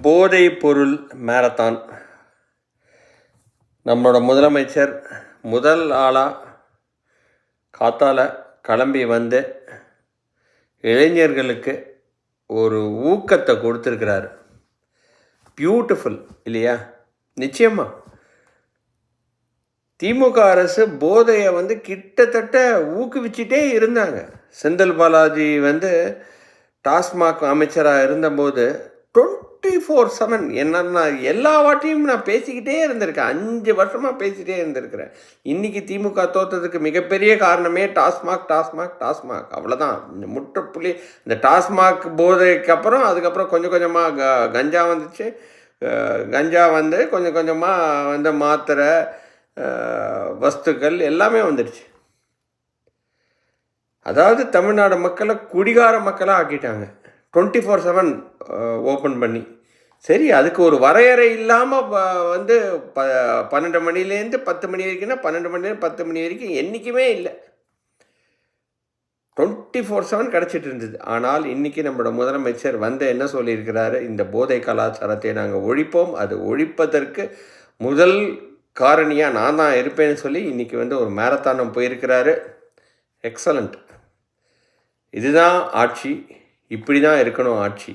போதைப் பொருள் மேரத்தான். நம்மளோட முதலமைச்சர் முதல் ஆளாக காத்தால கிளம்பி வந்து இளைஞர்களுக்கு ஒரு ஊக்கத்தை கொடுத்துருக்கிறாரு. பியூட்டிஃபுல் இல்லையா? நிச்சயமாக திமுக அரசு போதையை கிட்டத்தட்ட ஊக்குவிச்சிட்டே இருந்தாங்க. செந்தில் பாலாஜி டாஸ்மாக் அமைச்சராக இருந்தபோது 24/7 என்னன்னா எல்லா வாட்டியும் நான் பேசிக்கிட்டே இருந்திருக்கேன். 5 வருஷமாக பேசிகிட்டே இருந்திருக்கிறேன். இன்றைக்கி திமுக தோற்றதுக்கு மிகப்பெரிய காரணமே டாஸ்மாக் டாஸ்மாக் டாஸ்மாக் அவ்வளோதான். இந்த முற்றுப்புள்ளி இந்த டாஸ்மாக் போதைக்கு அப்புறம் அதுக்கப்புறம் கொஞ்சம் கொஞ்சமாக கஞ்சா வந்துச்சு. கஞ்சா கொஞ்சம் கொஞ்சமாக மாத்திரை வஸ்துக்கள் எல்லாமே வந்துடுச்சு. அதாவது தமிழ்நாடு மக்களை குடிகார மக்களாக ஆக்கிட்டாங்க. 24/7 ஓப்பன் பண்ணி. சரி, அதுக்கு ஒரு வரையறை இல்லாமல் 12 மணிலேருந்து 10 மணி வரைக்கும்னா 12 மணிலேருந்து 10 மணி வரைக்கும் என்றைக்குமே இல்லை. 24/7 கிடச்சிட்டு இருந்தது. ஆனால் இன்றைக்கி நம்மளோட முதலமைச்சர் என்ன சொல்லியிருக்கிறாரு, இந்த போதை கலாச்சாரத்தை நாங்கள் ஒழிப்போம், அது ஒழிப்பதற்கு முதல் காரணியாக நான் தான் இருப்பேன்னு சொல்லி இன்றைக்கி ஒரு மேரத்தானம் போயிருக்கிறாரு. எக்ஸலண்ட். இதுதான் ஆட்சி. இப்படி தான் இருக்கணும் ஆட்சி.